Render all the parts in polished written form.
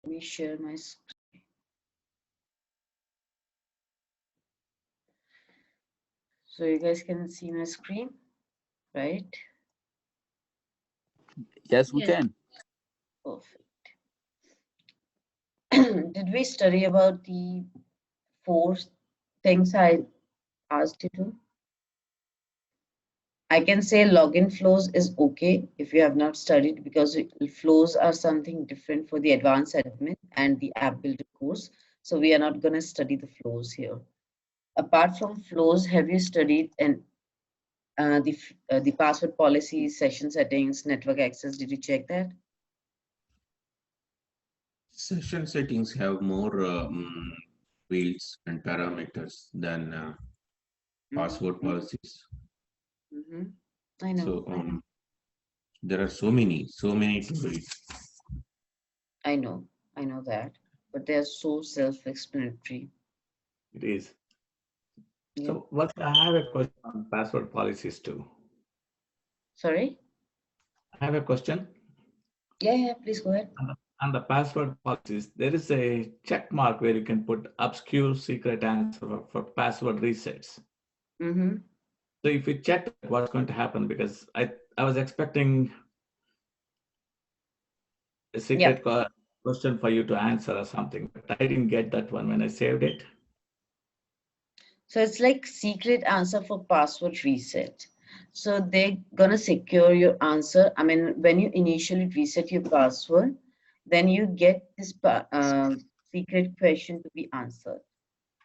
Let me share my screen. So you guys can see my screen, right? Yes, we Yeah. can. Perfect. Did we study about the 4 things I asked you to? I can say login flows is okay if you have not studied, because flows are something different for the advanced admin and the app builder course. So we are not going to study the flows here. Apart from flows, have you studied the password policies, session settings, network access? Did you check that? Session settings have more fields and parameters than password Mm-hmm. policies. Mm-hmm. I know, So I know, there are so many fields. I know that, but they are so self-explanatory. It is. Yep. So what I have a question on password policies too. Sorry? I have a question Yeah, yeah, please go ahead. on the password policies. There is a check mark where you can put obscure secret answer for password resets. Mm-hmm. So if you check that, what's going to happen? Because I was expecting a Yeah. question for you to answer or something, but I didn't get that one when I saved it. So it's like secret answer for password reset. So they're gonna secure your answer. I mean, when you initially reset your password, then you get this secret question to be answered.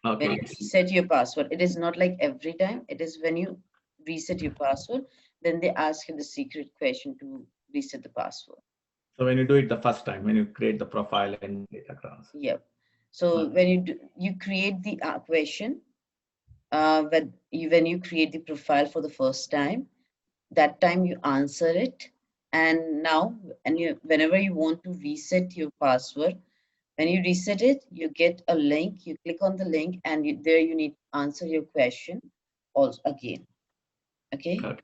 When you Okay. reset your password, it is not like every time. It is when you reset your password, then they ask you the secret question to reset the password. So when you do it the first time, when you create the profile and data accounts. Yep. So when you create the question, when you create the profile for the first time, that time you answer it, and now and you whenever you want to reset your password, when you reset it, you get a link, you click on the link, and there you need to answer your question also again. Okay, Okay.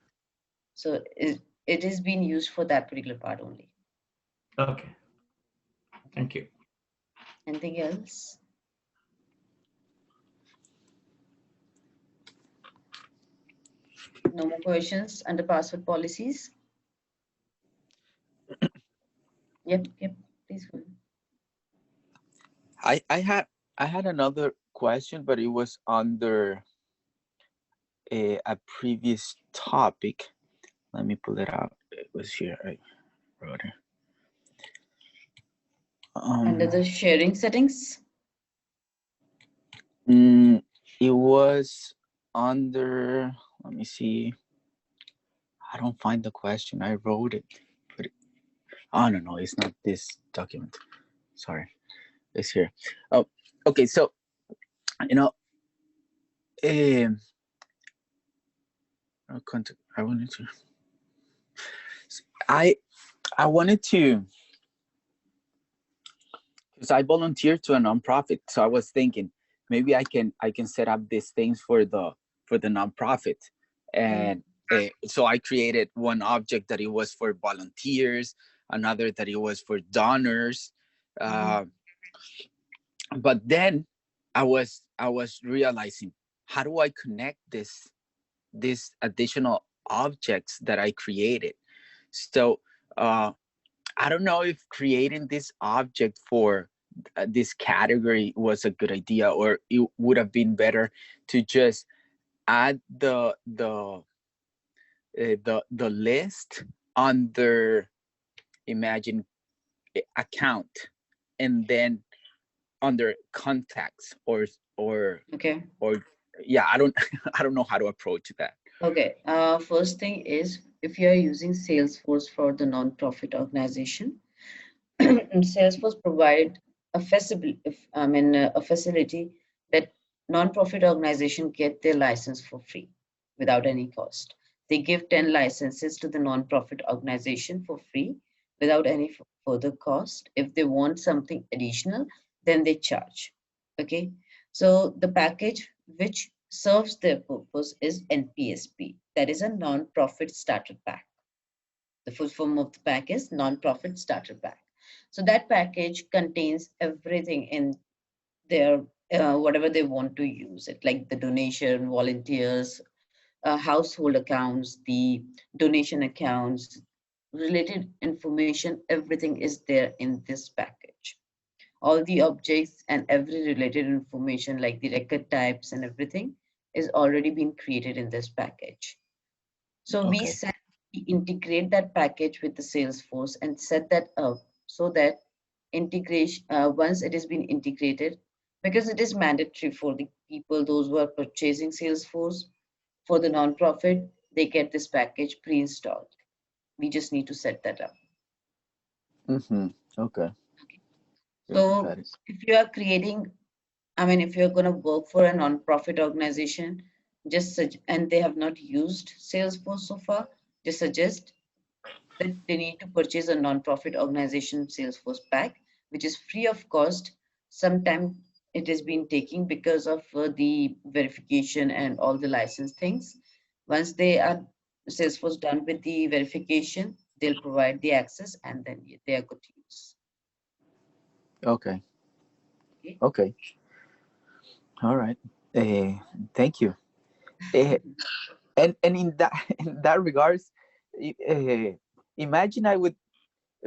so it is being used for that particular part only. Okay. Okay, Thank you. anything else? No more questions under password policies? Yep, yep, please go ahead. I I had I had another question, but it was under a previous topic. Let me pull it out. It was here. I wrote it. Under the sharing settings. Mm, it was under. Let me see. I don't find the question. I wrote it, but oh no, it's not this document. Sorry, it's here. Oh, okay. So you know, um, I wanted to. I I wanted to because I volunteered to a nonprofit, so I was thinking maybe I can set up these things for the nonprofit, Mm, and so I created one object that it was for volunteers, another that it was for donors, mhm. uh, but then I was realizing, how do I connect this additional objects that I created? So uh, I don't know if creating this object for this category was a good idea, or it would have been better to just add the list under imagine account, and then under contacts, Okay. or yeah, I don't I don't know how to approach that. Okay. First thing is, if you are using Salesforce for the non-profit organization, Salesforce provide a facility, a facility that non-profit organization get their license for free without any cost. They give 10 licenses to the non-profit organization for free without any further cost. If they want something additional, then they charge. Okay. So the package which serves their purpose is NPSP. That is a non-profit starter pack. The full form of the pack is non-profit starter pack. So that package contains everything in their whatever they want to use it, like the donation, volunteers, household accounts, the donation accounts, related information, everything is there in this package. All the objects and every related information like the record types and everything is already been created in this package. So we Okay. set, we integrate that package with the Salesforce and set that up so that integration, once it has been integrated, because it is mandatory for the people, those who are purchasing Salesforce, for the nonprofit, they get this package pre-installed. We just need to set that up. Mm-hmm. Okay. Okay. Got So it. if you are creating, I mean, if you're going to work for a nonprofit organization, and they have not used Salesforce so far, just suggest that they need to purchase a nonprofit organization Salesforce pack, which is free of cost. Sometime it has been taking because of the verification and all the license things. Once they are Salesforce done with the verification, they'll provide the access and then they are good to use. Okay. Okay. Okay. All right. Thank you. Uh, and in that in that regards, imagine I would,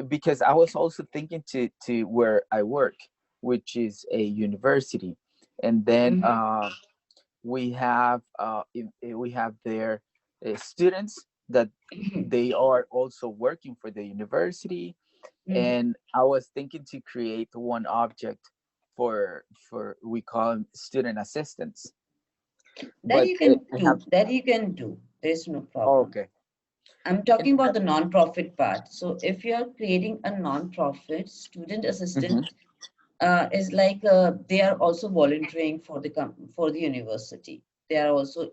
because I was also thinking to where I work, which is a university, and then Mhm. we have their students that they are also working for the university, Mhm. and I was thinking to create one object for we call them student assistants, That but you can I have. do. That you can do. There's no Oh, problem. okay. I'm And talking about the non-profit part. So if you are creating a non-profit, student mhm, assistant is like they are also volunteering for for the university. They are also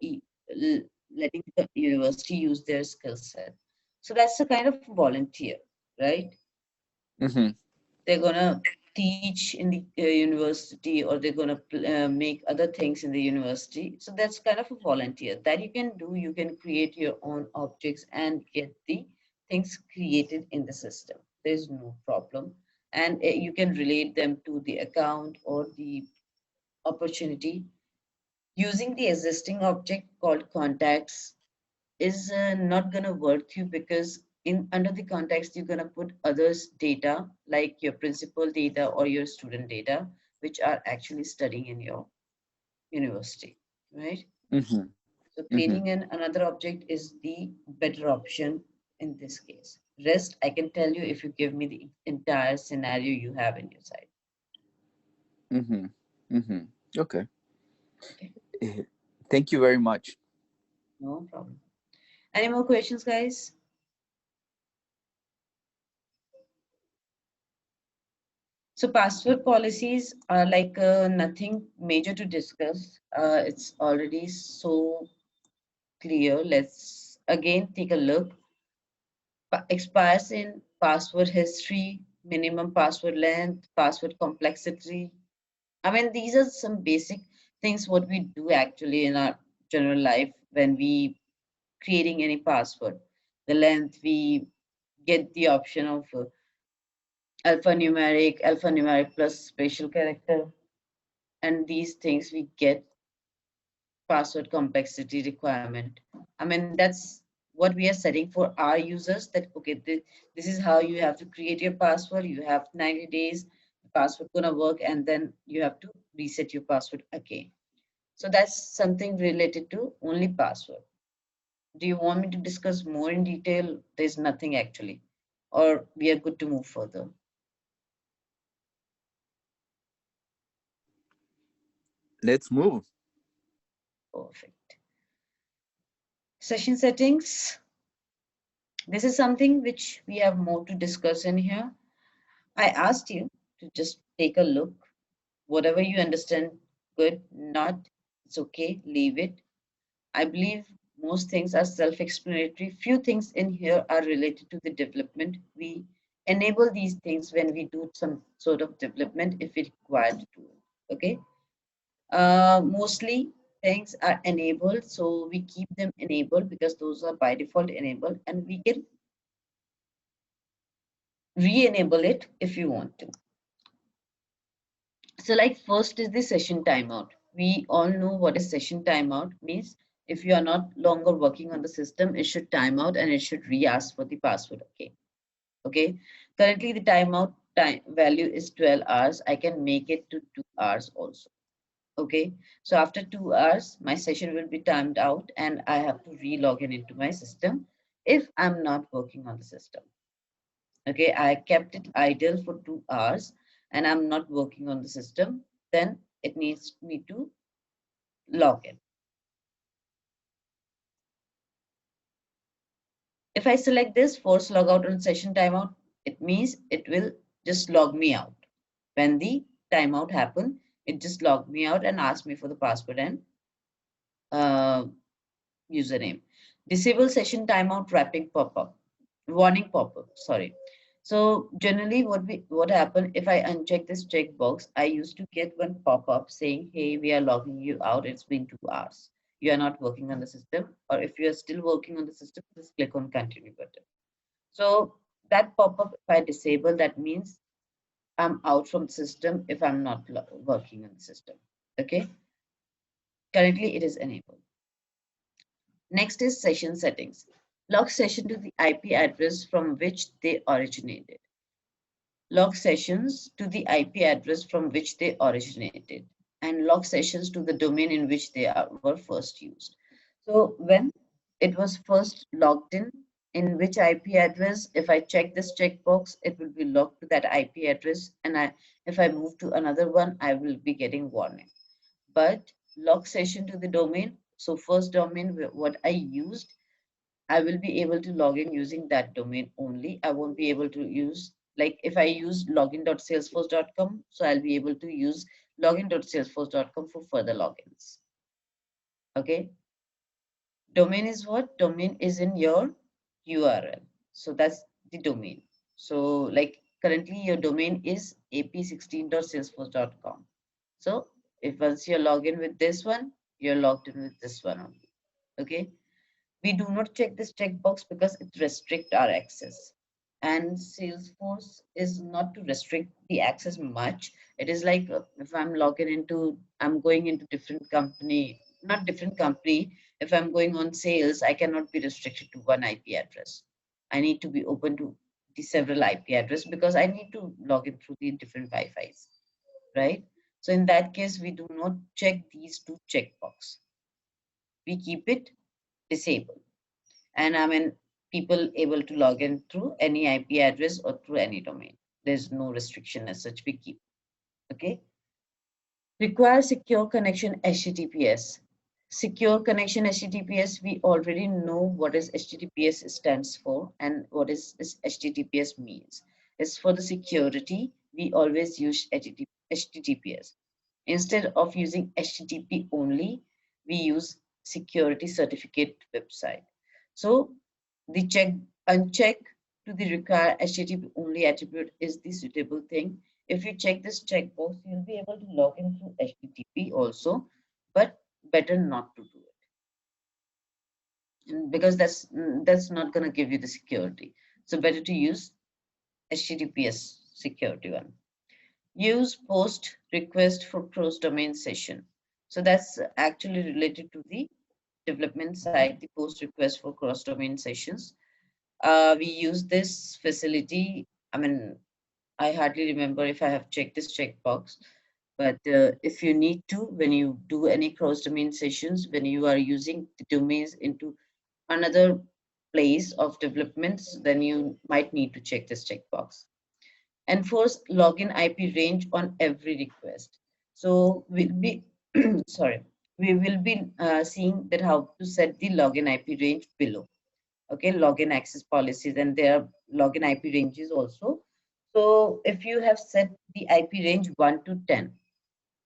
letting the university use their skill set. So that's a kind of volunteer, right? mhm, They're gonna teach in the university, or they're gonna make other things in the university. So that's kind of a volunteer that you can do. You can create your own objects and get the things created in the system. There's no problem, and you can relate them to the account or the opportunity using the existing object called contacts is not going to worth you, because in under the context you're going to put others data like your principal data or your student data, which are actually studying in your university, right? mhm, So mhm. creating another object is the better option in this case. Rest I can tell you if you give me the entire scenario you have in your side. Mm-hmm. Mm-hmm. Okay. Okay, Eh, Thank you very much. no problem. Any more questions, guys? So password policies are like nothing major to discuss. It's already so clear. Let's again take a look. Expires in password history, minimum password length, password complexity. I mean, these are some basic things what we do actually in our general life when we creating any password. The length, we get the option of alphanumeric plus special character, and these things we get password complexity requirement. I mean, that's what we are setting for our users, that okay, this is how you have to create your password. You have 90 days, the password gonna work, and then you have to reset your password again. So that's something related to only password. Do you want me to discuss more in detail? There's nothing actually, or we are good to move further. Let's move. Perfect. Session settings. This is something which we have more to discuss in here. I asked you to just take a look. Whatever you understand, good, not, it's okay, leave it. I believe most things are self explanatory. Few things in here are related to the development. We enable these things when we do some sort of development if we require to do it. Okay. Mostly things are enabled, so we keep them enabled because those are by default enabled, and we can re-enable it if you want to. So like first is the session timeout. We all know what is session timeout means. If you are not longer working on the system, it should time out and it should re-ask for the password. Okay. Currently the timeout time value is 12 hours. I can make it to 2 hours also. Okay. So after 2 hours, my session will be timed out and I have to re-log in into my system if I'm not working on the system. Okay, I kept it idle for 2 hours and I'm not working on the system, then it needs me to log in. If I select this force logout on session timeout, it means it will just log me out. When the timeout happen, it just logged me out and asked me for the password and uh, username. Disable session timeout wrapping pop-up, warning pop-up, sorry. So generally what happened if I uncheck this checkbox, I used to get one pop-up saying, hey, we are logging you out. It's been 2 hours. You are not working on the system. Or if you are still working on the system, just click on continue button. So that pop-up, if I disable, that means I'm out from the system if I'm not working on the system. Okay. Currently it is enabled. Next is session settings. Log session to the IP address from which they originated. Log sessions to the IP address from which they originated, and log sessions to the domain in which they were first used. So when it was first logged in which IP address, if I check this checkbox, it will be logged to that IP address, and if I move to another one, I will be getting warning. But log session to the domain, so first domain what I used, I will be able to log in using that domain only. I won't be able to use, like if I use login.salesforce.com, so I'll be able to use login.salesforce.com for further logins. Okay. Domain is what? Domain is in your URL. So that's the domain. So like currently your domain is ap16.salesforce.com. So if once you're logged in with this one, you're logged in with this one only. Okay. We do not check this checkbox because it restricts our access. And Salesforce is not to restrict the access much. It is like if I'm logging into, I'm going into different company, not different company. If I'm going on sales, I cannot be restricted to one IP address. I need to be open to the several IP address because I need to log in through the different Wi-Fi's, right? So in that case, we do not check these two checkbox. We keep it disabled. And I mean, people able to log in through any IP address or through any domain. There's no restriction as such we keep. Okay. Require secure connection HTTPS. Secure connection HTTPS, we already know what is HTTPS stands for and what is this HTTPS means. It's for the security, we always use HTTPS. Instead of using HTTP only, we use security certificate website. So the uncheck to the require HTTP only attribute is the suitable thing. If you check this checkbox, you'll be able to log in through HTTP also, but better not to do it because that's not going to give you the security. So better to use HTTPS security one. Use post request for cross domain session. So that's actually related to the development side, the post request for cross domain sessions. We use this facility. I mean, I hardly remember if I have checked this checkbox, but if you need to, when you do any cross domain sessions, when you are using the domains into another place of developments, then you might need to check this checkbox. Enforce login IP range on every request. So we'll be, sorry, we will be seeing that how to set the login IP range below. Okay, login access policies, and there are login IP ranges also. So if you have set the IP range 1 to 10,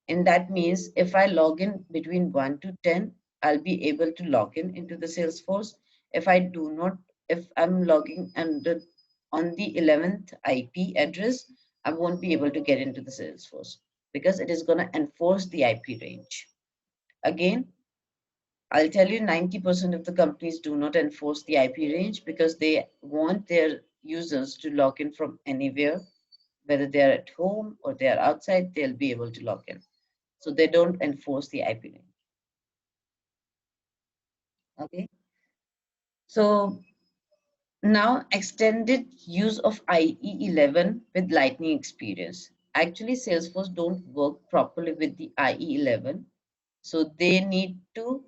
and that means if I log in between 1 to 10, I'll be able to log in into the Salesforce. If I do not, if I'm logging under on the 11th IP address, I won't be able to get into the Salesforce because it is going to enforce the IP range. Again, I'll tell you 90% of the companies do not enforce the IP range because they want their users to log in from anywhere, whether they are at home or they are outside, they'll be able to log in. So they don't enforce the IP link. Okay. So now extended use of IE11 with Lightning experience. Actually, Salesforce don't work properly with the IE11. So they need to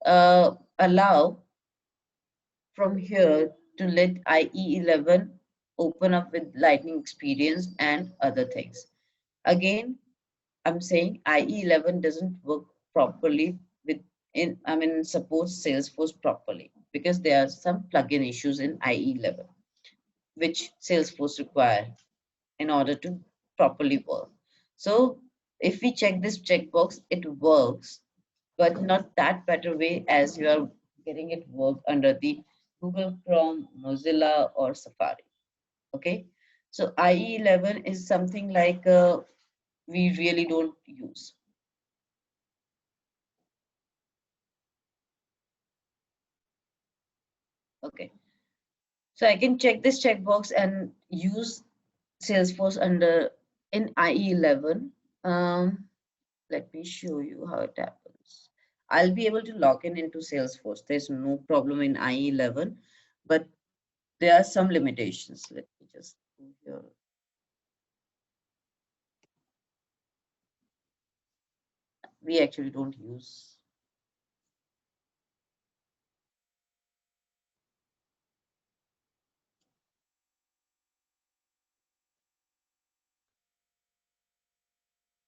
allow from here to let IE11 open up with Lightning experience and other things. Again, I'm saying IE11 doesn't work properly with supports Salesforce properly because there are some plugin issues in IE11 which Salesforce require in order to properly work. So if we check this checkbox, it works, but not that better way as you are getting it work under the Google Chrome, Mozilla, or Safari. Okay, so IE11 is something like we really don't use. Okay, so I can check this checkbox and use Salesforce under in IE11. Let me show you how it happens. I'll be able to log in into Salesforce. There's no problem in IE11, but there are some limitations. Let me just go here. We actually don't use.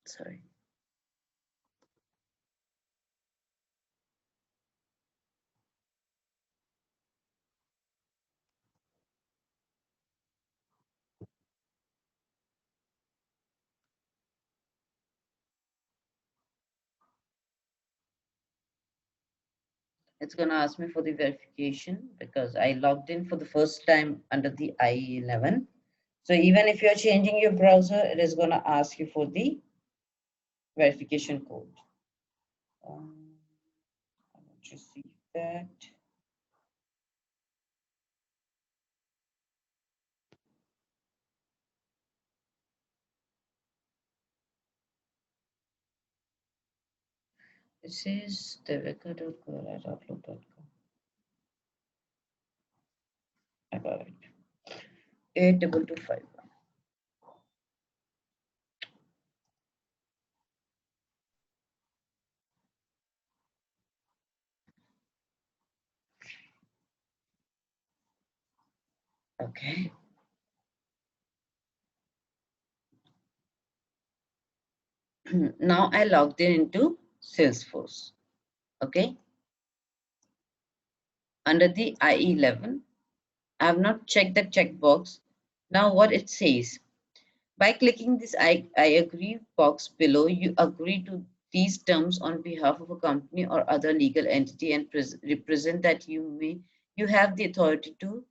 Sorry. It's going to ask me for the verification because I logged in for the first time under the IE11. So even if you're changing your browser, it is going to ask you for the verification code. I won't receive that. It says devika.gaur@outlook.com. I got it. 82251. Okay. Now I logged in into Salesforce. Okay. Under the IE11, I have not checked the checkbox. Now what it says, by clicking this I agree box below, you agree to these terms on behalf of a company or other legal entity and represent that you have the authority to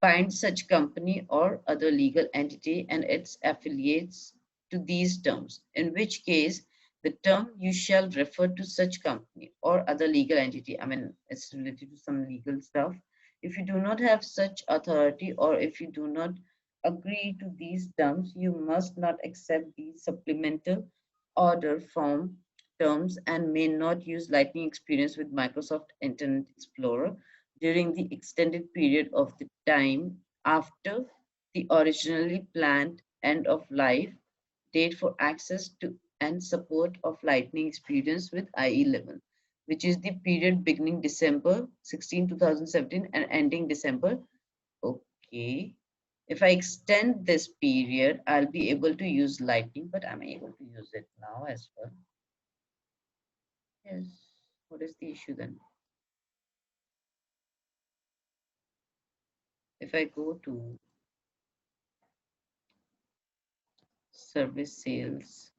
bind such company or other legal entity and its affiliates to these terms, in which case the term you shall refer to such company or other legal entity. I mean, it's related to some legal stuff. If you do not have such authority or if you do not agree to these terms, you must not accept these supplemental order form terms and may not use Lightning experience with Microsoft Internet Explorer during the extended period of the time after the originally planned end of life date for access to and support of Lightning experience with IE11, which is the period beginning December 16, 2017 and ending December. Okay. If I extend this period, I'll be able to use Lightning, but I'm able to use it now as well. Yes. What is the issue then? If I go to service sales,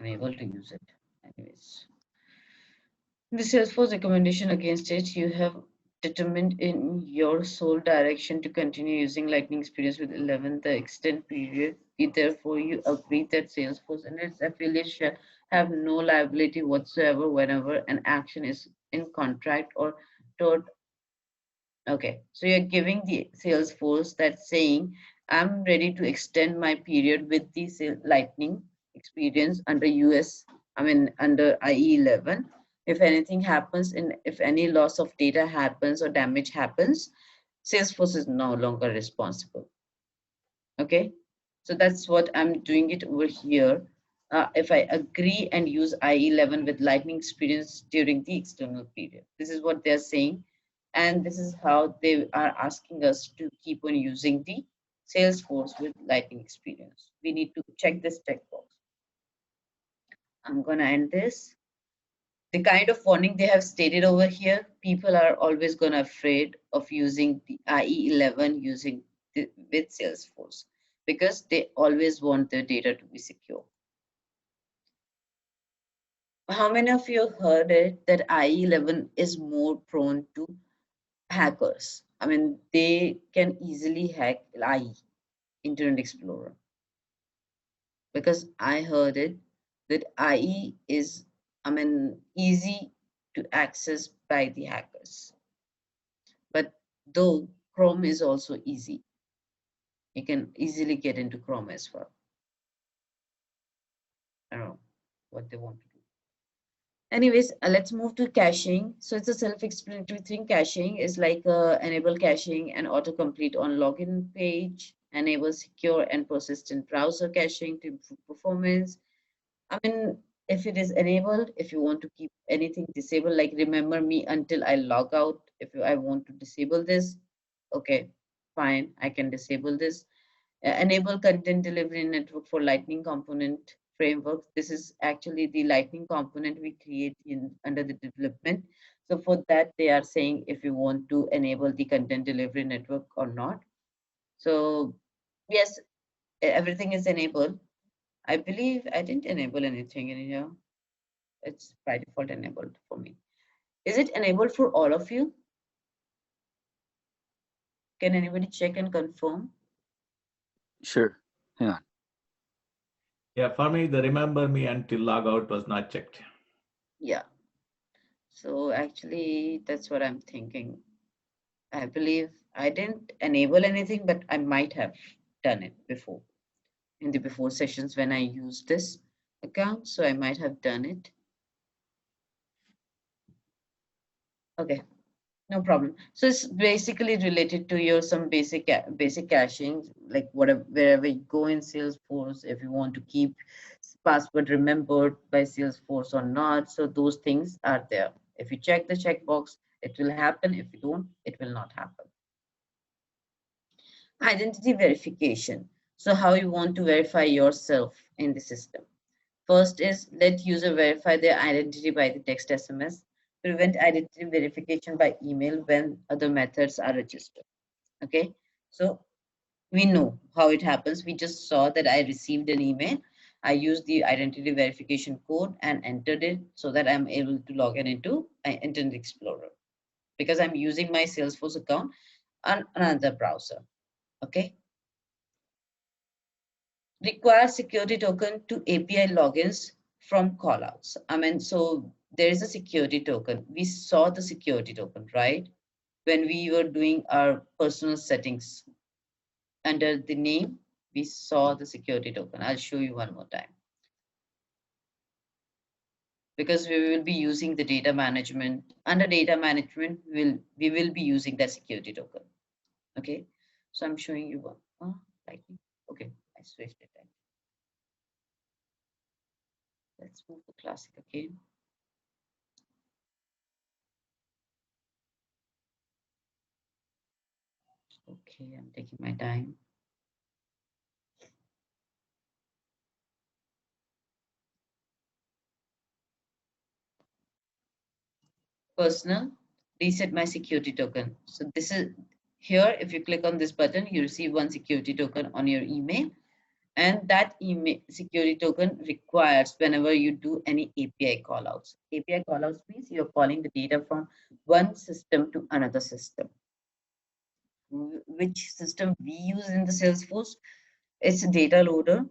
I'm able to use it. Anyways, the Salesforce recommendation against it, you have determined in your sole direction to continue using Lightning experience with 11 the extend period. Therefore, you agree that Salesforce and its affiliates shall have no liability whatsoever whenever an action is in contract or dot. Okay, so you're giving the Salesforce that's saying, I'm ready to extend my period with the Lightning experience under under IE 11. If anything happens, if any loss of data happens or damage happens, Salesforce is no longer responsible. Okay, so that's what I'm doing it over here. If I agree and use IE 11 with Lightning experience during the external period, this is what they're saying. And this is how they are asking us to keep on using the Salesforce with Lightning experience. We need to check this checkbox. I'm going to end this. The kind of warning they have stated over here, people are always going to afraid of using the IE 11 with Salesforce because they always want their data to be secure. How many of you heard it that IE 11 is more prone to hackers? I mean, they can easily hack IE, Internet Explorer, because I heard it that IE is, easy to access by the hackers. But though Chrome is also easy, you can easily get into Chrome as well. I don't know what they want to do. Anyways, let's move to caching. So it's a self-explanatory thing. Caching is like enable caching and autocomplete on login page, enable secure and persistent browser caching to improve performance. I mean, if it is enabled, if you want to keep anything disabled, like remember me until I log out, if I want to disable this, okay, fine, I can disable this. Enable content delivery network for Lightning component framework. This is actually the Lightning component we create under the development. So for that, they are saying if you want to enable the content delivery network or not. So yes, everything is enabled. I believe I didn't enable anything in here. It's by default enabled for me. Is it enabled for all of you? Can anybody check and confirm? Sure. Hang on. Yeah, for me, the remember me until logout was not checked. Yeah. So actually, that's what I'm thinking. I believe I didn't enable anything, but I might have done it before in the before sessions when I used this account. So I might have done it. Okay. No problem. So it's basically related to your some basic caching, like whatever wherever you go in Salesforce, if you want to keep password remembered by Salesforce or not. So those things are there. If you check the checkbox, it will happen. If you don't, it will not happen. Identity verification. So how you want to verify yourself in the system. First is let user verify their identity by the text SMS. Prevent identity verification by email when other methods are registered. Okay, so we know how it happens. We just saw that I received an email. I used the identity verification code and entered it so that I'm able to log in into Internet Explorer because I'm using my Salesforce account on another browser. Okay. Require security token to API logins from callouts. So there is a security token. We saw the security token, right? When we were doing our personal settings under the name, we saw the security token. I'll show you one more time. Because we will be using the data management. Under data management, we will be using that security token. Okay, so I'm showing you one. Oh, lightning. Okay, I switched it. Let's move to classic again. Okay, I'm taking my time. Personal, reset my security token. So this is here, if you click on this button, you receive one security token on your email. And that email security token requires whenever you do any API callouts. API callouts means you're calling the data from one system to another system. Which system we use in the Salesforce? It's a data loader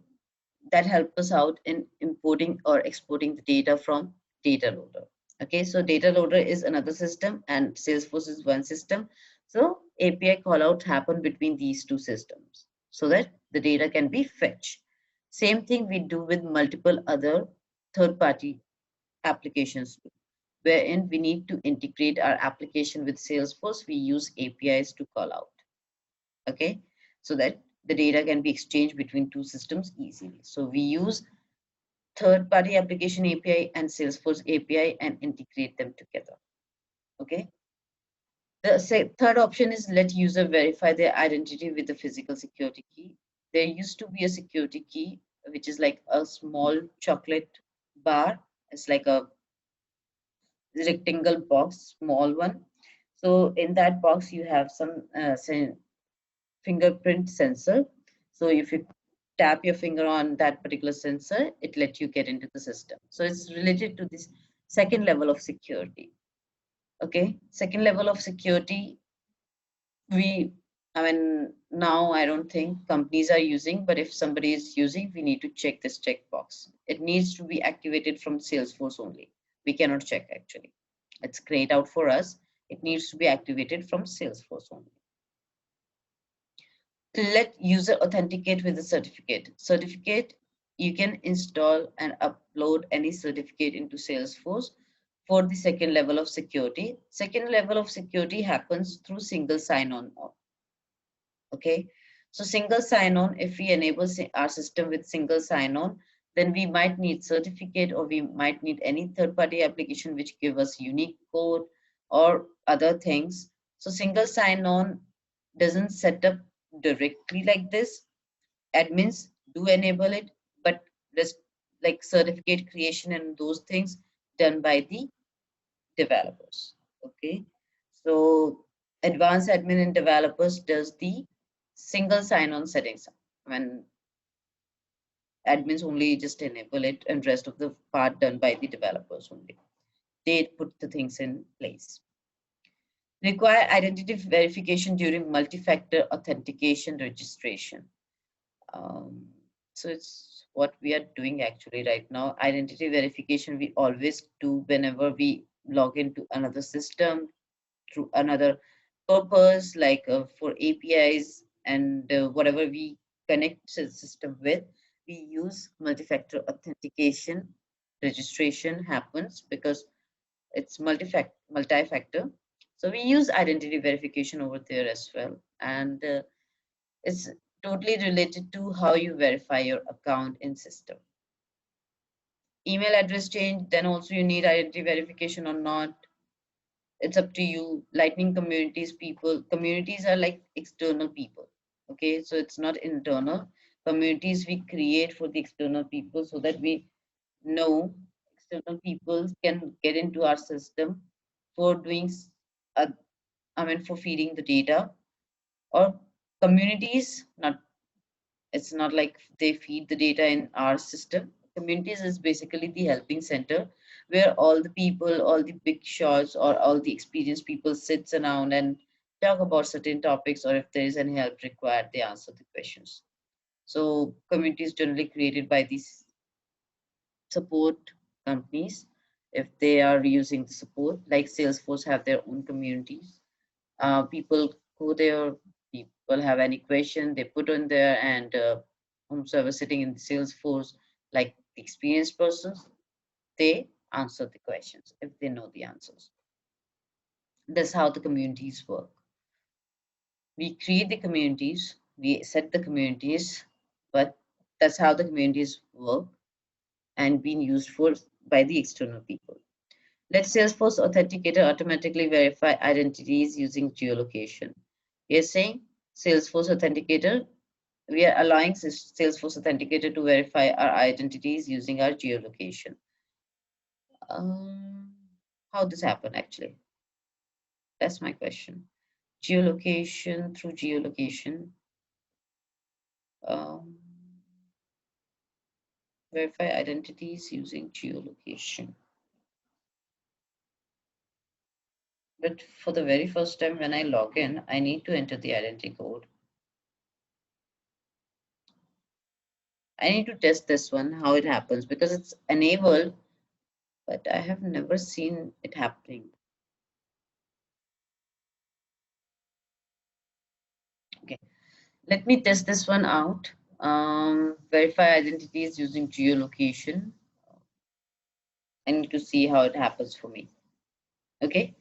that helps us out in importing or exporting the data from data loader. Okay, so data loader is another system and Salesforce is one system. So API callout happen between these two systems so that the data can be fetched. Same thing we do with multiple other third-party applications too, wherein we need to integrate our application with Salesforce. We use APIs to call out. Okay, so that the data can be exchanged between two systems easily. So we use third-party application API and Salesforce API and integrate them together. Okay. The third option is let user verify their identity with the physical security key. There used to be a security key, which is like a small chocolate bar. It's like a rectangle box, small one. So in that box, you have some fingerprint sensor. So if you tap your finger on that particular sensor, it lets you get into the system. So it's related to this second level of security. Okay, second level of security, I mean, now I don't think companies are using, but if somebody is using, we need to check this checkbox. It needs to be activated from Salesforce only. We cannot check actually. It's grayed out for us. It needs to be activated from Salesforce only. Let user authenticate with a certificate. Certificate, you can install and upload any certificate into Salesforce for the second level of security. Second level of security happens through single sign-on. Okay, so single sign-on, if we enable our system with single sign-on, then we might need certificate or we might need any third-party application which give us unique code or other things. So single sign-on doesn't set up directly like this. Admins do enable it, but there's like certificate creation and those things done by the developers. Okay, so advanced admin and developers does the single sign-on settings. When admins only just enable it and rest of the part done by the developers only. They put the things in place. Require identity verification during multi-factor authentication registration. So it's what we are doing actually right now. Identity verification we always do whenever we log into another system through another purpose, like for APIs and whatever we connect the system with, we use multi-factor authentication. Registration happens because it's multi-factor. So we use identity verification over there as well. And it's totally related to how you verify your account in system. Email address change, then also you need identity verification or not. It's up to you. Lightning communities are like external people. Okay, so it's not internal. Communities we create for the external people so that we know external people can get into our system for doing, for feeding the data. Or communities, not, it's not like they feed the data in our system. Communities is basically the helping center where all the people, all the big shots or all the experienced people sits around and talk about certain topics, or if there is any help required, they answer the questions. So communities generally created by these support companies, if they are using the support, like Salesforce have their own communities. People go there, people have any question, they put on there, and whomsoever sitting in the Salesforce, like the experienced persons, they answer the questions if they know the answers. That's how the communities work. We create the communities, we set the communities, but that's how the communities work and being used for by the external people. Let Salesforce Authenticator automatically verify identities using geolocation. We are saying Salesforce Authenticator, we are allowing Salesforce Authenticator to verify our identities using our geolocation. How this happen actually? That's my question. Geolocation, through geolocation. Verify identities using geolocation. But for the very first time when I log in, I need to enter the identity code. I need to test this one, how it happens, because it's enabled but I have never seen it happening. Okay, let me test this one out. Verify identities using geolocation. I need to see how it happens for me. Okay,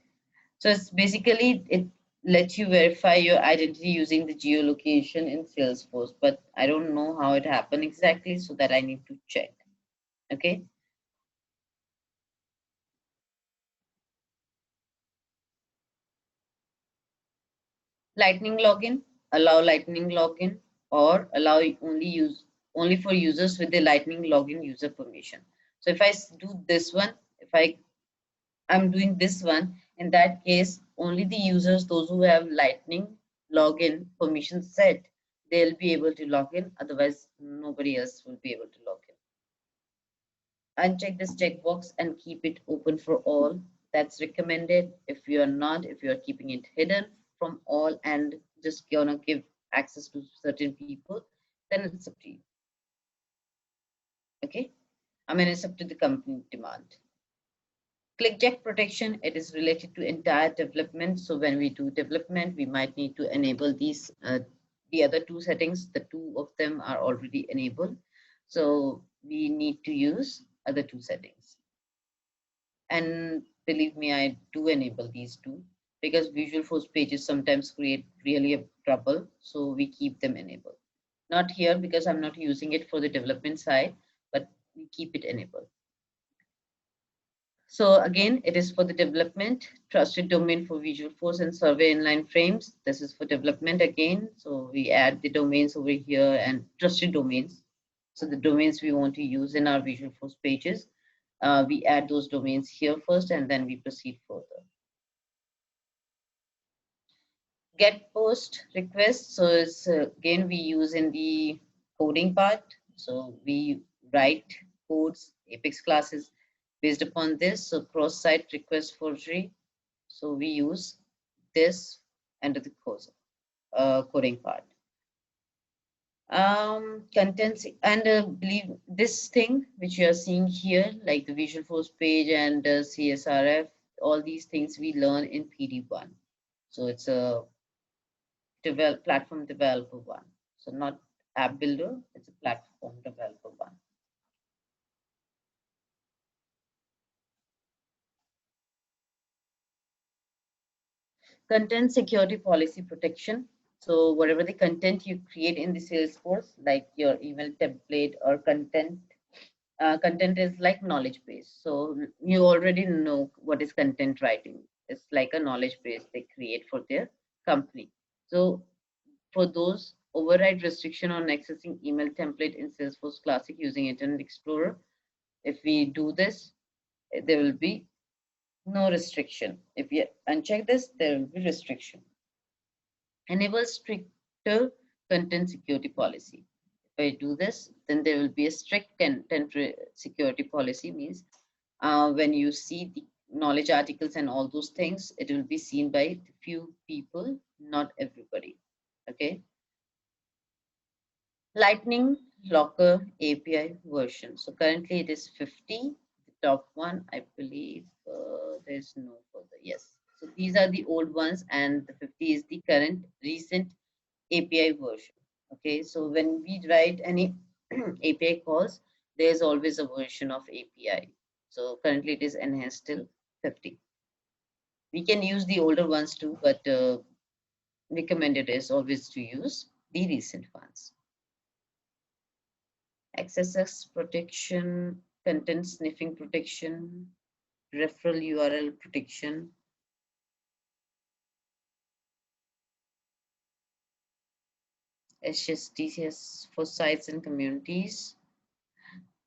so it's basically it lets you verify your identity using the geolocation in Salesforce, but I don't know how it happened exactly, so that I need to check. Okay. Lightning login, allow Lightning login, or allow only for users with the Lightning login user permission. So if I do this one, if I'm doing this one, in that case, only the users, those who have Lightning login permission set, they'll be able to log in. Otherwise, nobody else will be able to log in. Uncheck this checkbox and keep it open for all. That's recommended. If you are not, if you are keeping it hidden from all and just gonna give access to certain people, then it's up to you. Okay, I mean, it's up to the company demand. ClickJack protection, it is related to entire development. So when we do development, we might need to enable these the other two settings. The two of them are already enabled, so we need to use other two settings. And believe me, I do enable these two, because Visualforce pages sometimes create really a trouble, so we keep them enabled. Not here, because I'm not using it for the development side, but we keep it enabled. So again, it is for the development, trusted domain for Visualforce and survey inline frames. This is for development again. So we add the domains over here and trusted domains. So the domains we want to use in our Visualforce pages, we add those domains here first, and then we proceed further. Get post request. So it's again, we use in the coding part. So we write codes, Apex classes based upon this. So cross-site request forgery. So we use this under the coding part. Contents, and believe this thing which you are seeing here, like the Visualforce page and CSRF, all these things we learn in PD1. So it's a platform developer one. So not app builder, it's a platform developer one. Content security policy protection. So whatever the content you create in the Salesforce, like your email template or content, content is like knowledge base. So you already know what is content writing. It's like a knowledge base they create for their company. So for those, override restriction on accessing email template in Salesforce Classic using Internet Explorer. If we do this, there will be no restriction. If you uncheck this, there will be restriction. Enable stricter content security policy. If I do this, then there will be a strict content security policy. Means when you see the knowledge articles and all those things, it will be seen by few people, not everybody. Okay. Lightning Locker API version. So currently it is 50. The top one, I believe, there's no further. Yes. So these are the old ones, and the 50 is the current recent API version. Okay. So when we write any API calls, there's always a version of API. So currently it is enhanced till 50. We can use the older ones too, but recommended is always to use the recent ones. XSS protection, content sniffing protection, referral URL protection. HSTCS for sites and communities.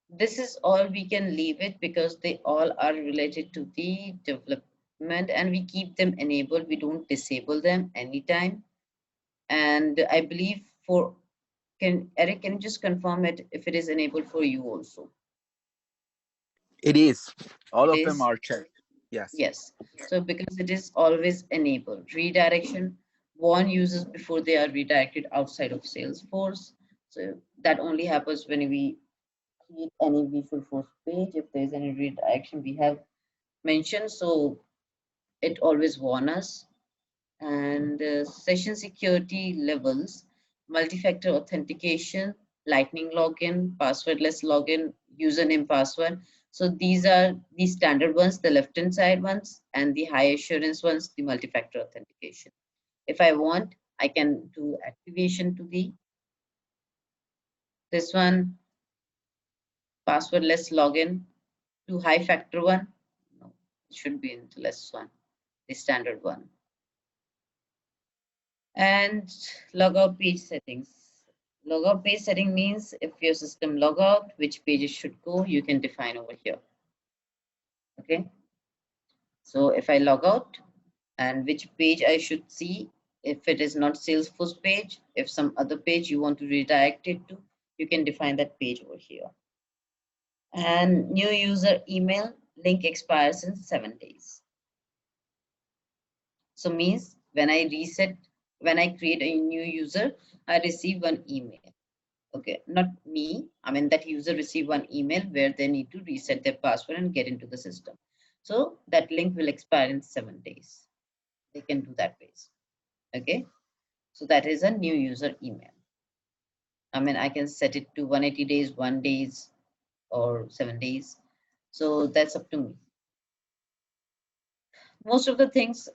This is all we can leave it, because they all are related to the development and we keep them enabled. We don't disable them anytime. And I believe for, Eric, can you just confirm it if it is enabled for you also? It is. All It of them is? are checked. Yes. Yes. So because it is always enabled. Redirection, warn users before they are redirected outside of Salesforce. So that only happens when we create any Visualforce page. If there's any redirection we have mentioned, so it always warns us. And session security levels, multi-factor authentication, lightning login, passwordless login, username password. So these are the standard ones, the left hand side ones, and the high assurance ones, the multi-factor authentication. If I want, I can do activation to the this one, passwordless login, to high factor one. No, it should be into less one, the standard one. And logout page settings. Logout page setting means if your system log out, which pages should go, you can define over here. Okay. So if I log out and which page I should see, if it is not Salesforce page, if some other page you want to redirect it to, you can define that page over here. And new user email link expires in 7 days. So means when I create a new user, I receive one email. Okay, not me. I mean that user receive one email where they need to reset their password and get into the system. So that link will expire in 7 days. They can do that base. Okay, so that is a new user email. I mean, I can set it to 180 days, 1 days, or 7 days. So that's up to me. Most of the things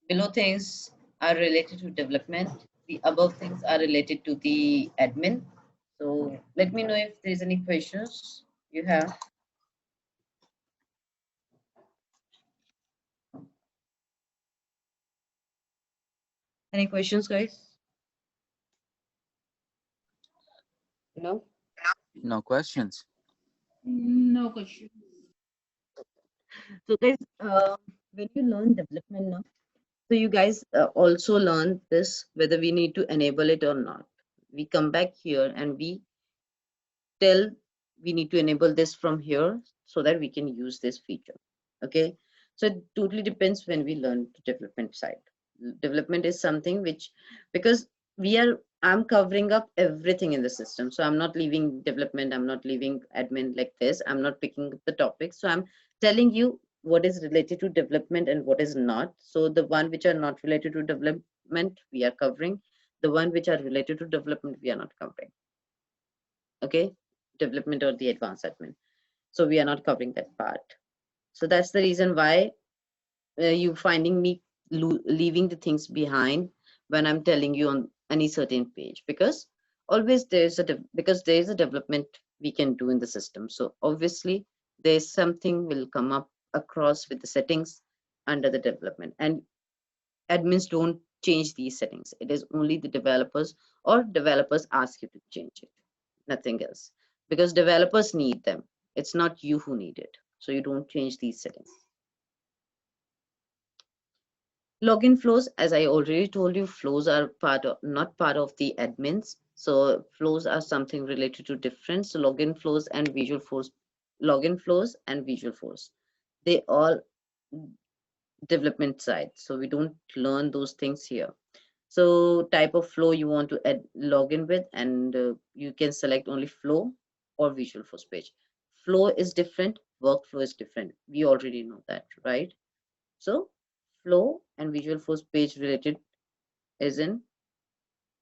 below things are related to development. The above things are related to the admin. So let me know if there's any questions you have. Any questions, guys? No? No questions. No question. So guys, when you learn development now, so you guys also learn this, whether we need to enable it or not. We come back here and we tell we need to enable this from here so that we can use this feature. Okay, so it totally depends when we learn the development side. Development is something which, because I'm covering up everything in the system, so I'm not leaving development, I'm not leaving admin like this, I'm not picking up the topics, so I'm telling you what is related to development and what is not. So the one which are not related to development we are covering, the one which are related to development we are not covering. Okay, development or the advanced admin, so we are not covering that part. So that's the reason why you finding me leaving the things behind when I'm telling you on any certain page, because always because there is a development we can do in the system. So obviously there's something will come up across with the settings under the development, and admins don't change these settings. It is only the developers, or developers ask you to change it, nothing else, because developers need them. It's not you who need it, so you don't change these settings. Login flows, as I already told you, flows are not part of the admins. So flows are something related to different. So login flows and Visualforce, they all development side. So we don't learn those things here. So type of flow you want to add login with, and you can select only flow or Visualforce page. Flow is different, workflow is different. We already know that, right? So flow and Visualforce page related is in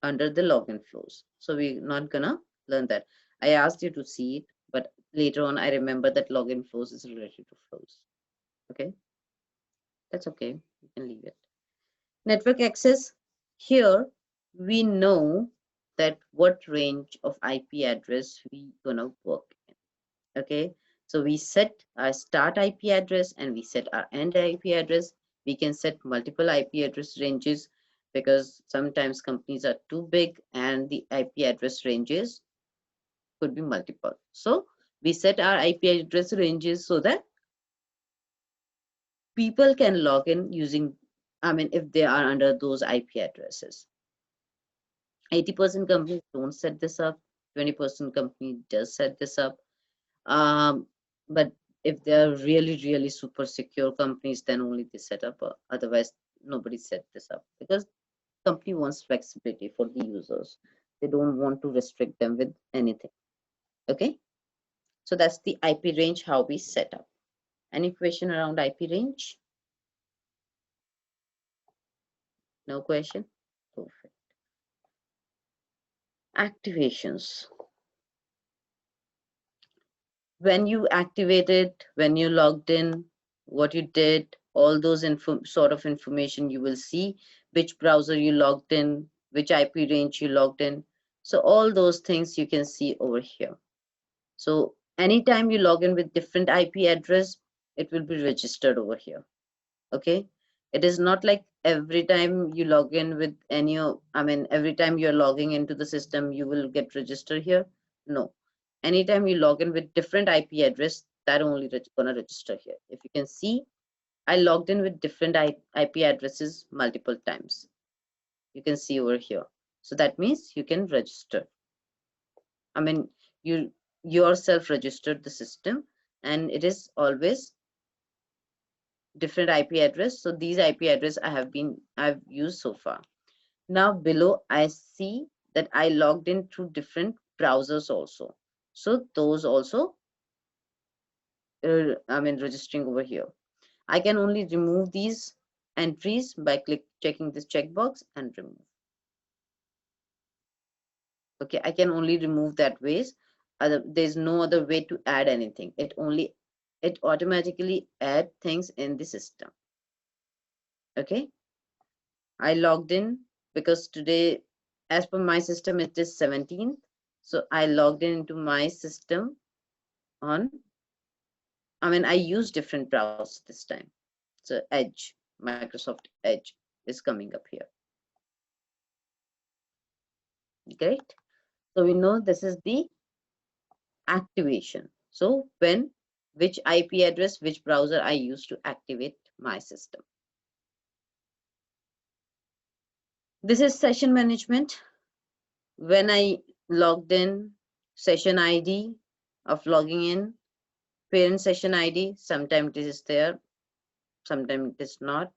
under the login flows. So we're not gonna learn that. I asked you to see it, but later on I remember that login flows is related to flows. Okay, that's okay. You can leave it. Network access. Here we know that what range of IP address we gonna work in. Okay, so we set our start IP address and we set our end IP address. We can set multiple IP address ranges because sometimes companies are too big and the IP address ranges could be multiple. So we set our IP address ranges so that people can log in using, I mean, if they are under those IP addresses. 80% companies don't set this up, 20% company does set this up. But if they are really super secure companies, then only they set up. Otherwise, nobody set this up, because company wants flexibility for the users. They don't want to restrict them with anything. Okay. So that's the IP range, how we set up. Any question around IP range? No question? Perfect. Activations. When you activated, when you logged in, what you did, all those sort of information you will see, which browser you logged in, which IP range you logged in. So all those things you can see over here. So anytime you log in with different IP address, it will be registered over here. Okay. It is not like every time you log in with any, every time you're logging into the system, you will get registered here. No. Anytime you log in with different IP address, that only gonna register here. If you can see, I logged in with different IP addresses multiple times. You can see over here. So that means you can register. You yourself registered the system, and it is always different IP address. So these IP address I've used so far. Now below I see that I logged in through different browsers also. So those also registering over here. I can only remove these entries by checking this checkbox and remove. Okay, I can only remove that ways. There's no other way to add anything. It automatically add things in the system. Okay, I logged in because today, as per my system, it is 17th. So I logged in into my system on, I use different browsers this time. So Edge, Microsoft Edge is coming up here. Great. So we know this is the activation. So which IP address, which browser I use to activate my system. This is session management. When I logged in, session ID of logging in, parent session ID, sometimes it is there, sometimes it is not.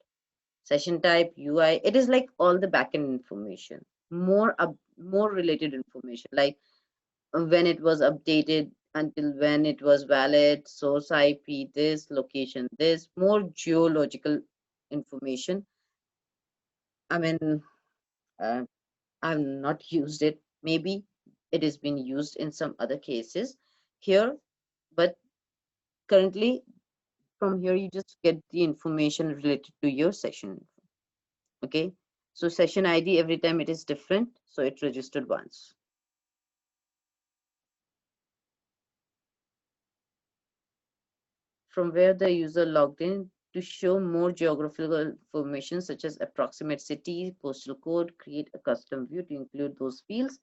Session type, UI, it is like all the backend information, more related information, like when it was updated, until when it was valid, source IP, this, location, this, more geological information. I've not used it. Maybe it has been used in some other cases here, but currently from here you just get the information related to your session. Okay, so session ID, every time it is different, so it registered once. From where the user logged in, to show more geographical information such as approximate city, postal code, create a custom view to include those fields.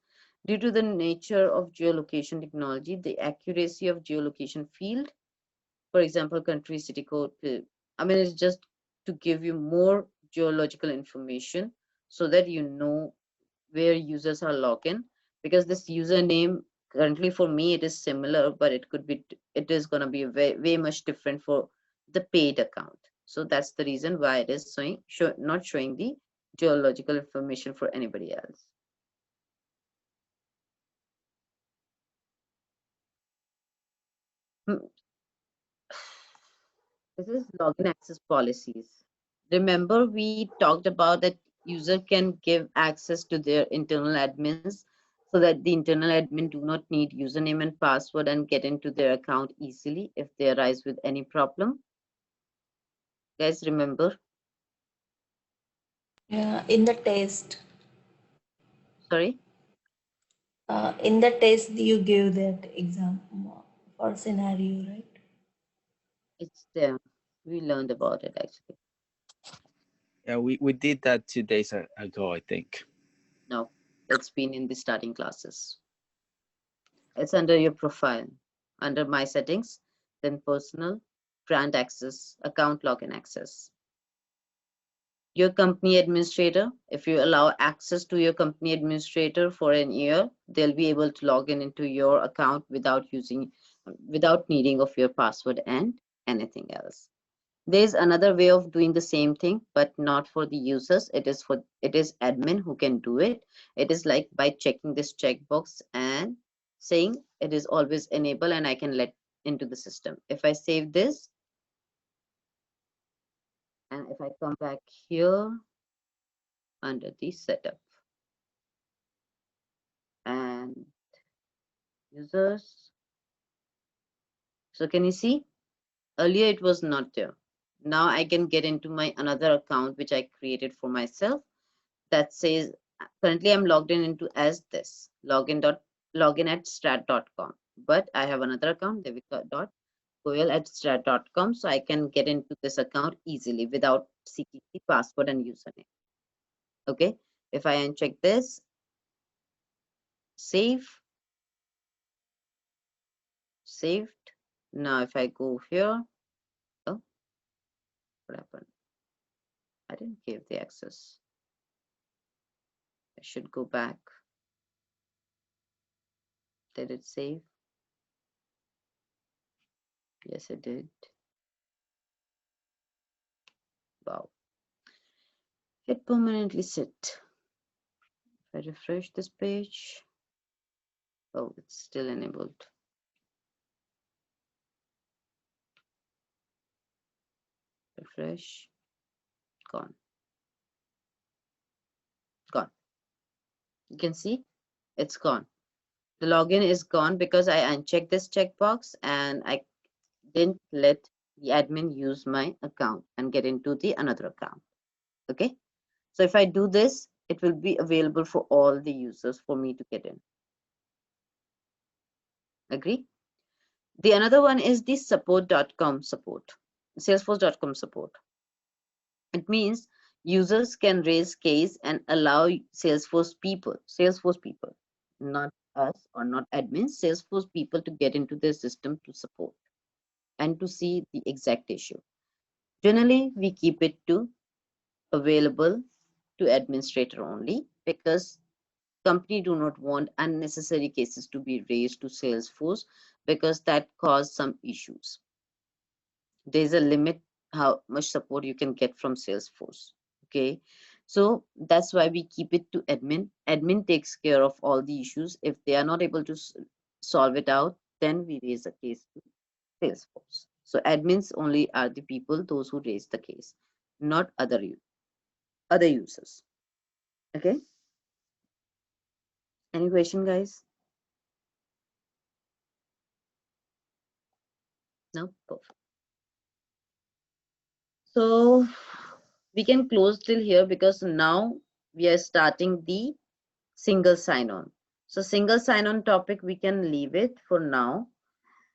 Due to the nature of geolocation technology, the accuracy of geolocation field, for example, country, city code, it's just to give you more geological information so that you know where users are logged in, because this username currently for me it is similar, but it is going to be way much different for the paid account. So that's the reason why it is not showing the geological information for anybody else. This is login access policies. Remember, we talked about that user can give access to their internal admins so that the internal admin do not need username and password and get into their account easily if they arise with any problem. Guys, remember? Yeah, in the test. Sorry? In the test, you give that example for scenario, right? It's there. We learned about it actually. Yeah, we did that 2 days ago, I think. No, it's been in the starting classes. It's under your profile, under my settings, then personal, grant access, account login access. Your company administrator, if you allow access to your company administrator for an year, they'll be able to log in into your account without needing of your password and anything else. There's another way of doing the same thing, but not for the users. It is admin who can do it. It is like by checking this checkbox and saying it is always enabled and I can let into the system. If I save this, and if I come back here under the setup and users, so can you see earlier it was not there. Now I can get into my another account which I created for myself that says currently I'm logged in into as this login at strat.com, but I have another account devika.goyal@strat.com, so I can get into this account easily without seeking the password and username. Okay, if I uncheck this, saved. Now if I go here, oh, what happened? I didn't give the access. I should go back. Did it save? Yes, it did. Wow. It permanently sit. If I refresh this page, oh, it's still enabled. Refresh, gone. Gone. You can see it's gone. The login is gone because I unchecked this checkbox and I didn't let the admin use my account and get into the another account. Okay, so if I do this, it will be available for all the users for me to get in. Agree? The another one is the support.com support, salesforce.com support. It means users can raise case and allow Salesforce people, not us or not admins, Salesforce people to get into their system to support and to see the exact issue. Generally, we keep it to available to administrator only because company do not want unnecessary cases to be raised to Salesforce because that cause some issues. There's a limit how much support you can get from Salesforce. Okay, so that's why we keep it to admin. Admin takes care of all the issues. If they are not able to solve it out, then we raise a case to Salesforce. So admins only are the people, those who raise the case, not other users. Okay, any question, guys? No, perfect. So we can close till here because now we are starting the single sign-on. So single sign-on topic, we can leave it for now.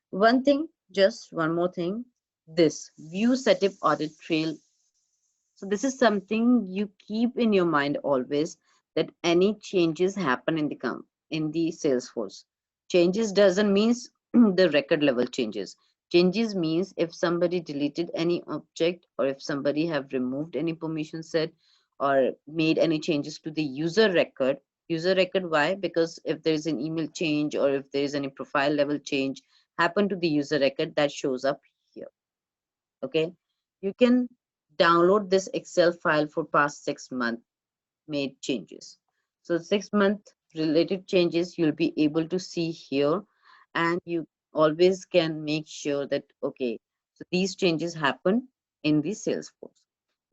One thing, just one more thing, this view setup audit trail. So this is something you keep in your mind always, that any changes happen in the Salesforce. Changes doesn't mean the record level changes. Changes means if somebody deleted any object or if somebody have removed any permission set or made any changes to the user record. User record, why? Because if there is an email change or if there is any profile level change happen to the user record, that shows up here. Okay, you can download this Excel file for past 6 months made changes. So 6 month related changes you'll be able to see here, and you always can make sure that, okay, so these changes happen in the Salesforce.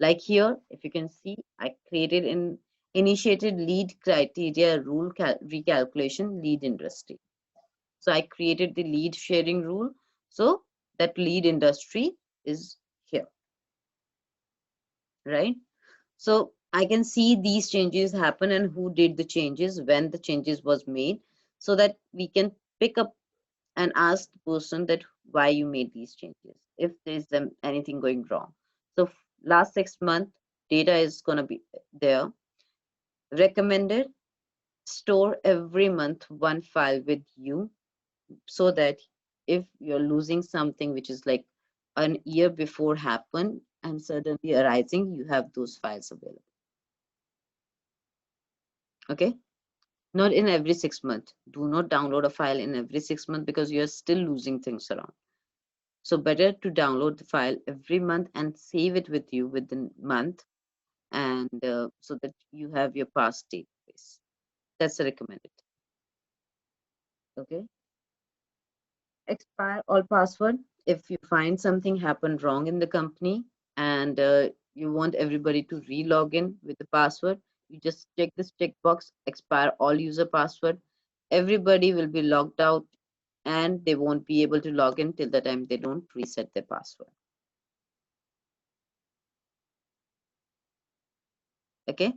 Like here, if you can see, I created an initiated lead criteria rule recalculation lead industry. So I created the lead sharing rule. So that lead industry is here, right? So I can see these changes happen and who did the changes, when the changes was made, so that we can pick up and ask the person that why you made these changes, if there's anything going wrong. So last 6 months data is going to be there. Recommended, store every month one file with you so that if you're losing something which is like an year before happened and suddenly arising, you have those files available. Okay, not in every 6 months. Do not download a file in every 6 months because you're still losing things around. So better to download the file every month and save it with you within month, and so that you have your past database. That's recommended. Okay, expire all password. If you find something happened wrong in the company and you want everybody to re-log in with the password, you just check this checkbox, expire all user password. Everybody will be logged out and they won't be able to log in till the time they don't reset their password. Okay.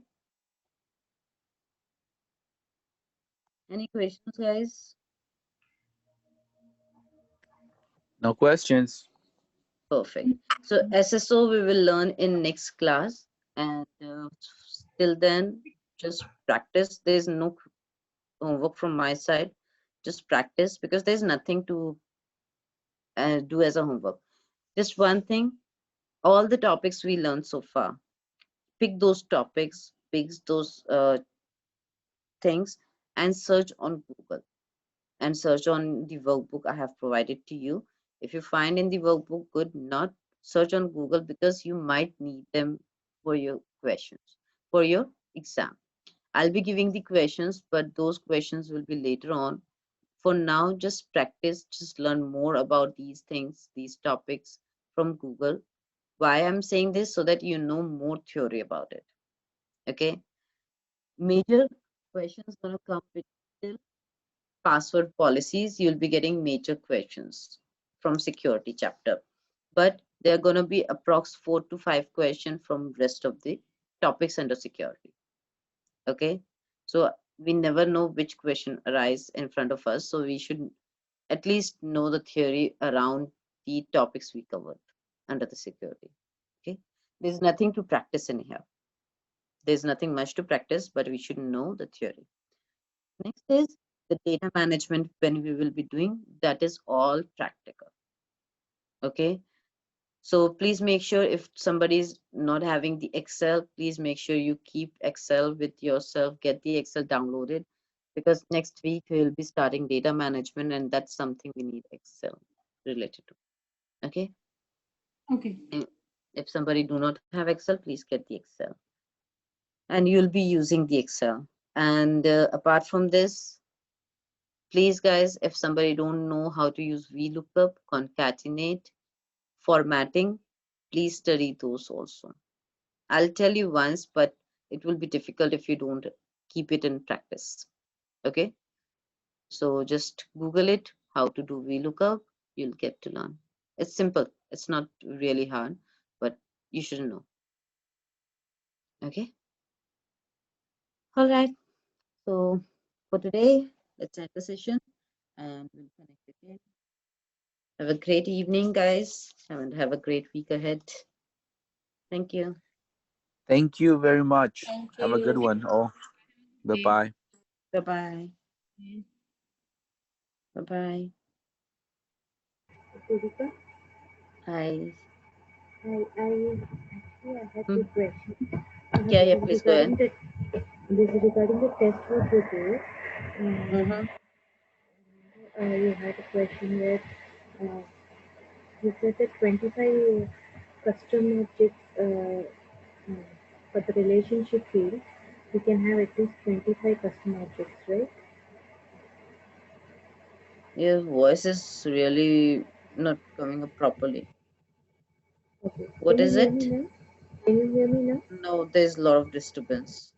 Any questions, guys? No questions. Perfect. So SSO we will learn in next class, and till then just practice. There's no homework from my side. Just practice because there's nothing to do as a homework. Just one thing, all the topics we learned so far, pick those topics, pick those things and search on Google and search on the workbook I have provided to you. If you find in the workbook good, not search on Google because you might need them for your questions, for your exam. I'll be giving the questions, but those questions will be later on. For now, just practice, just learn more about these things, these topics from Google. Why I'm saying this? So that you know more theory about it. Okay. Major questions gonna come with till password policies. You'll be getting major questions from security chapter, but there are gonna be approx 4 to 5 questions from rest of the topics under security. Okay, so we never know which question arise in front of us, so we should at least know the theory around the topics we covered under the security. Okay, there's nothing to practice in here. There's nothing much to practice, but we should know the theory. Next is the data management when we will be doing, that is all practical. Okay, so please make sure if somebody is not having the Excel, please make sure you keep Excel with yourself, get the Excel downloaded, because next week we will be starting data management and that's something we need Excel related to. Okay, Okay. if somebody do not have Excel, please get the Excel and you'll be using the Excel. And apart from this, please guys, if somebody don't know how to use VLOOKUP, concatenate, formatting, please study those also. I'll tell you once, but it will be difficult if you don't keep it in practice. Okay, so just Google it, how to do VLOOKUP, you'll get to learn. It's simple, it's not really hard, but you should know. Okay, all right, so for today, let's end the session and we'll connect again. Have a great evening, guys, and have a great week ahead. Thank you. Thank you very much. Thank Have a good you. one. Oh, bye-bye. Bye-bye. Bye-bye. Deepika, Hi. I had two questions. Yeah, please go ahead. This is regarding the test what you do. Mm-hmm. You had a question where you said that 25 custom objects for the relationship field, we can have at least 25 custom objects, right? Your voice is really not coming up properly. Okay. What Can is you hear it? me now? Can you hear me now? No, there's a lot of disturbance.